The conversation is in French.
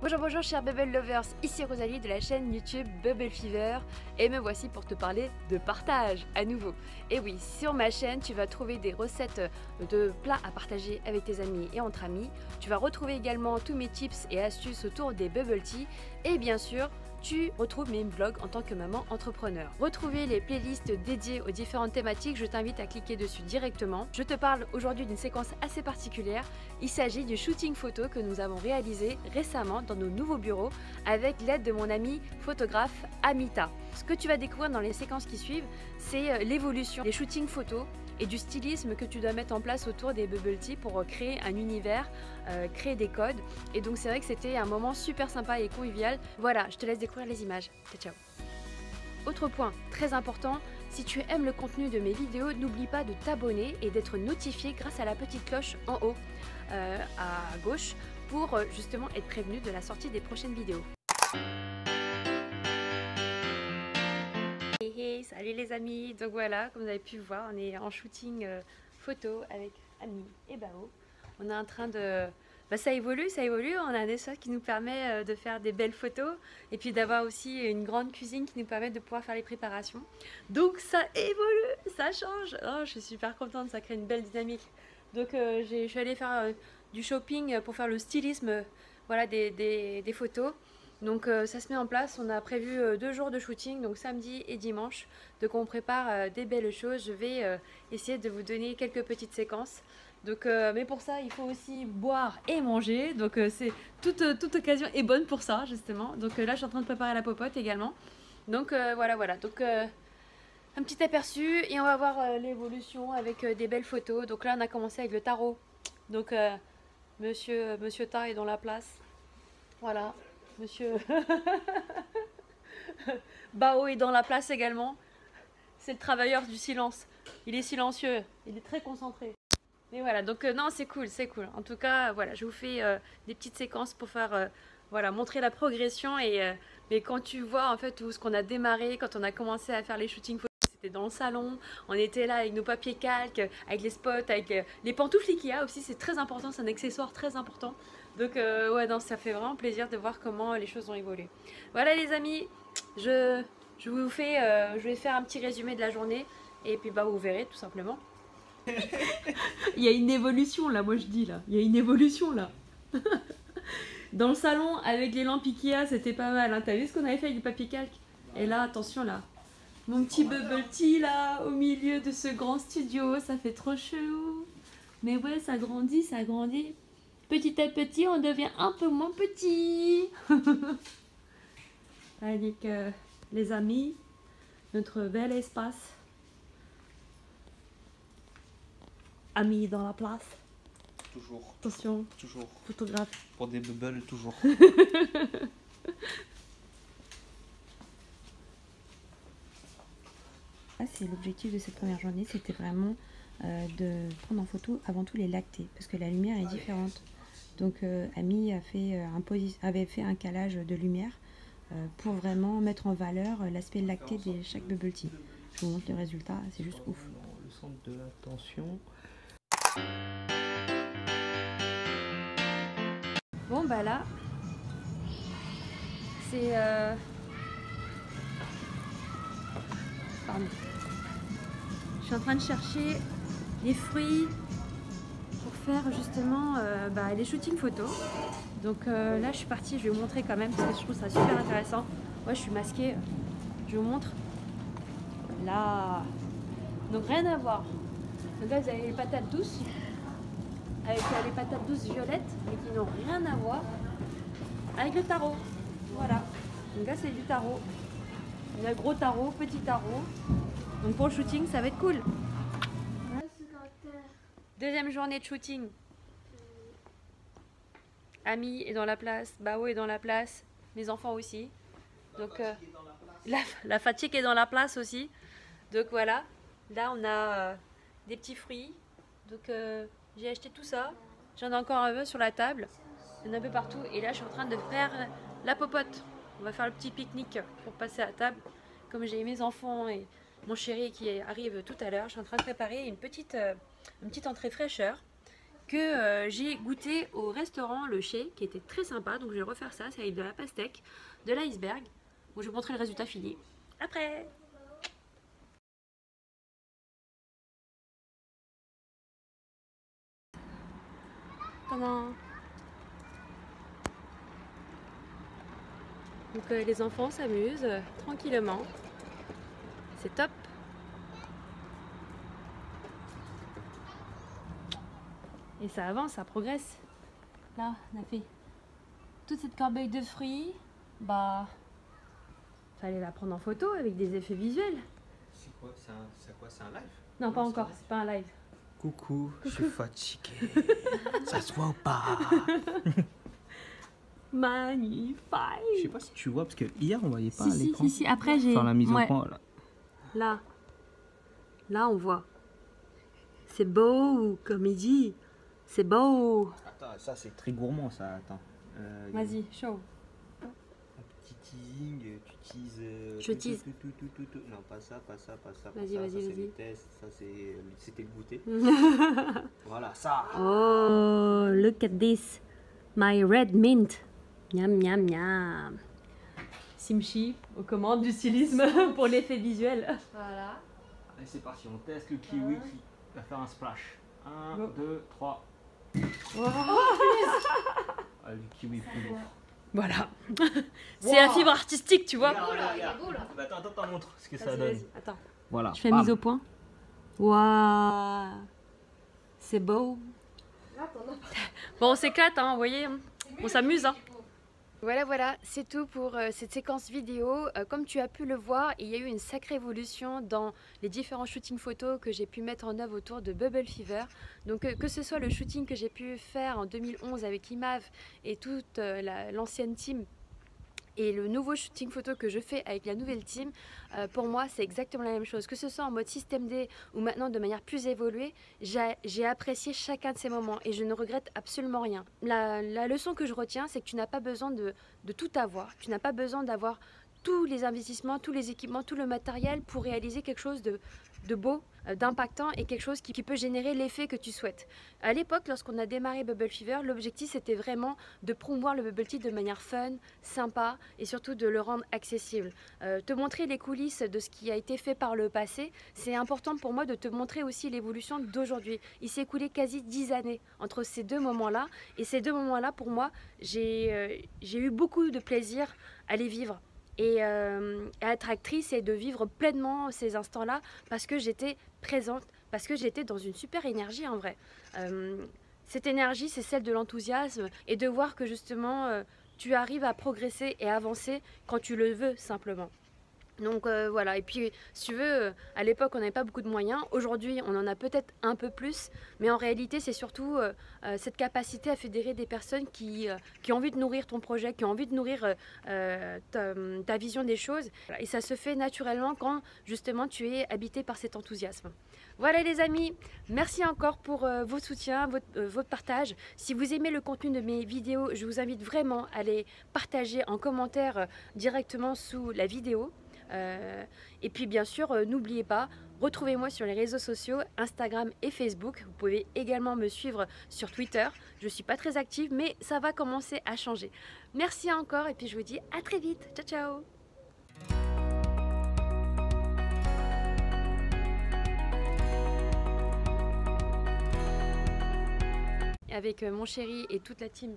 Bonjour chers Bubble Lovers, ici Rosalie de la chaîne YouTube Bubble Fever et me voici pour te parler de partage à nouveau. Et oui, sur ma chaîne tu vas trouver des recettes de plats à partager avec tes amis et entre amis. Tu vas retrouver également tous mes tips et astuces autour des bubble tea et bien sûr tu retrouves mes vlogs en tant que maman entrepreneur. Retrouver les playlists dédiées aux différentes thématiques, je t'invite à cliquer dessus directement. Je te parle aujourd'hui d'une séquence assez particulière. Il s'agit du shooting photo que nous avons réalisé récemment dans nos nouveaux bureaux avec l'aide de mon amie photographe Amita. Ce que tu vas découvrir dans les séquences qui suivent, c'est l'évolution des shootings photos et du stylisme que tu dois mettre en place autour des bubble tea pour créer un univers, créer des codes. Et donc c'est vrai que c'était un moment super sympa et convivial. Voilà, je te laisse découvrir les images. Ciao. Autre point très important, si tu aimes le contenu de mes vidéos, n'oublie pas de t'abonner et d'être notifié grâce à la petite cloche en haut à gauche pour justement être prévenu de la sortie des prochaines vidéos. Hey, salut les amis, donc voilà, comme vous avez pu voir, on est en shooting photo avec Ami et Bao. On est en train de... ça évolue, on a des choses qui nous permettent de faire des belles photos et puis d'avoir aussi une grande cuisine qui nous permet de pouvoir faire les préparations. Donc ça évolue, ça change, oh, je suis super contente, ça crée une belle dynamique. Donc je suis allée faire du shopping pour faire le stylisme voilà, des photos. Donc ça se met en place, on a prévu 2 jours de shooting, donc samedi et dimanche. Donc on prépare des belles choses, je vais essayer de vous donner quelques petites séquences. Donc, mais pour ça il faut aussi boire et manger, donc c'est toute occasion est bonne pour ça justement. Donc là je suis en train de préparer la popote également. Donc voilà, donc un petit aperçu et on va voir l'évolution avec des belles photos. Donc là on a commencé avec le tarot, donc monsieur Tar est dans la place, voilà. Monsieur Bao est dans la place également. C'est le travailleur du silence. Il est silencieux, il est très concentré. Mais voilà, donc non, c'est cool, c'est cool. En tout cas, voilà, je vous fais des petites séquences pour faire, voilà, montrer la progression. Mais quand tu vois en fait où ce qu'on a démarré, quand on a commencé à faire les shootings photos, c'était dans le salon. On était là avec nos papiers calques, avec les spots, avec les pantoufles Ikea aussi. C'est très important, c'est un accessoire très important. Donc ouais, non, ça fait vraiment plaisir de voir comment les choses ont évolué. Voilà les amis, je vais faire un petit résumé de la journée et puis bah vous verrez tout simplement. Il y a une évolution là, moi je dis là, il y a une évolution là. Dans le salon avec les lampes Ikea, c'était pas mal, hein. T'as vu ce qu'on avait fait avec du papier calque? Et là, attention là, mon petit bubble tea là, au milieu de ce grand studio, ça fait trop chelou. Mais ouais, ça grandit, ça grandit. Petit à petit, on devient un peu moins petit. Avec les amis, notre bel espace. Amis dans la place. Toujours. Attention. Toujours. Photographe. Pour des bubbles, toujours. C'est l'objectif de cette première journée, c'était vraiment de prendre en photo avant tout les lactés, parce que la lumière est différente. Donc Ami avait fait un calage de lumière pour vraiment mettre en valeur l'aspect lacté de chaque bubble tea. Je vous montre le résultat, c'est juste ouf. Le centre de l'attention. Bon bah là, c'est... Pardon. Je suis en train de chercher des fruits pour faire justement les shootings photos. Donc là je suis partie, je vais vous montrer quand même parce que je trouve ça super intéressant. Moi je suis masquée, je vous montre. Là, donc rien à voir. Donc là vous avez les patates douces, avec les patates douces violettes, mais qui n'ont rien à voir avec le tarot. Voilà, donc là c'est du tarot. Il y a gros tarot, petit tarot. Donc pour le shooting ça va être cool. Deuxième journée de shooting. Ami est dans la place, Bao est dans la place, mes enfants aussi. Donc la fatigue est dans la place aussi. Donc voilà, là on a des petits fruits. Donc j'ai acheté tout ça. J'en ai encore un peu sur la table. Il y en a un peu partout. Et là je suis en train de faire la popote. On va faire le petit pique-nique pour passer à table. Comme j'ai mes enfants et mon chéri qui arrive tout à l'heure, je suis en train de préparer une petite entrée fraîcheur que j'ai goûté au restaurant Le Chez, qui était très sympa. Donc je vais refaire ça, c'est avec de la pastèque, de l'iceberg. Bon, je vais vous montrer le résultat fini après. Comment? Donc les enfants s'amusent tranquillement. C'est top. Et ça avance, ça progresse. Là, on a fait toute cette corbeille de fruits. Bah, fallait la prendre en photo avec des effets visuels. C'est quoi? C'est un live? Non, pas encore, c'est pas un live. Coucou, je suis fatigué. Ça se voit ou pas? Magnifique. Je sais pas si tu vois, parce que hier on voyait pas Si, à si, l'écran. si. Après, j'ai. Faire la mise Ouais. au point, là. Là, on voit. C'est beau, comme il dit. C'est beau. Attends, ça c'est très gourmand ça, attends. Vas-y, show. Un petit teasing, tu teases. Je tease. tout. Non, pas ça, pas ça, pas ça. Vas-y, pas ça. vas-y, Ça, c'est vas-y. le test, ça c'était le goûter. Voilà, ça. Oh, look at this. My red mint. Miam, miam, miam. Simchi, aux commandes du stylisme pour l'effet visuel. Voilà. Allez, c'est parti, on teste le kiwi qui va faire un splash. 1, Go. 2, 3. Wow. Ah, le kiwi plus lourd. Voilà. C'est la fibre artistique, tu vois. Bah, attends, t'en montre ce que ça donne. Attends. Voilà. Je fais mise au point. Waouh. C'est beau. Bon, on s'éclate, hein, vous voyez. On s'amuse, hein. Voilà, c'est tout pour cette séquence vidéo. Comme tu as pu le voir, il y a eu une sacrée évolution dans les différents shootings photos que j'ai pu mettre en œuvre autour de Bubble Fever. Donc que ce soit le shooting que j'ai pu faire en 2011 avec Imav et toute l'ancienne team, et le nouveau shooting photo que je fais avec la nouvelle team, pour moi c'est exactement la même chose. Que ce soit en mode système D ou maintenant de manière plus évoluée, j'ai apprécié chacun de ces moments et je ne regrette absolument rien. La leçon que je retiens, c'est que tu n'as pas besoin de tout avoir. Tu n'as pas besoin d'avoir tous les investissements, tous les équipements, tout le matériel pour réaliser quelque chose de beau, d'impactant et quelque chose qui peut générer l'effet que tu souhaites. À l'époque, lorsqu'on a démarré Bubble Fever, l'objectif c'était vraiment de promouvoir le bubble tea de manière fun, sympa et surtout de le rendre accessible. Te montrer les coulisses de ce qui a été fait par le passé, c'est important pour moi de te montrer aussi l'évolution d'aujourd'hui. Il s'est écoulé quasi 10 années entre ces deux moments-là et ces deux moments-là, pour moi, j'ai eu beaucoup de plaisir à les vivre. Et à être actrice et de vivre pleinement ces instants-là parce que j'étais présente, parce que j'étais dans une super énergie en vrai. Cette énergie, c'est celle de l'enthousiasme et de voir que justement tu arrives à progresser et avancer quand tu le veux simplement. Donc voilà, et puis si tu veux, à l'époque on n'avait pas beaucoup de moyens, aujourd'hui on en a peut-être un peu plus, mais en réalité c'est surtout cette capacité à fédérer des personnes qui ont envie de nourrir ton projet, qui ont envie de nourrir ta vision des choses, et ça se fait naturellement quand justement tu es habité par cet enthousiasme. Voilà les amis, merci encore pour vos soutiens, votre partage. Si vous aimez le contenu de mes vidéos, je vous invite vraiment à les partager en commentaire directement sous la vidéo. Et puis bien sûr, n'oubliez pas, retrouvez-moi sur les réseaux sociaux, Instagram et Facebook. Vous pouvez également me suivre sur Twitter. Je ne suis pas très active, mais ça va commencer à changer. Merci encore et puis je vous dis à très vite. Ciao, ciao! Avec mon chéri et toute la team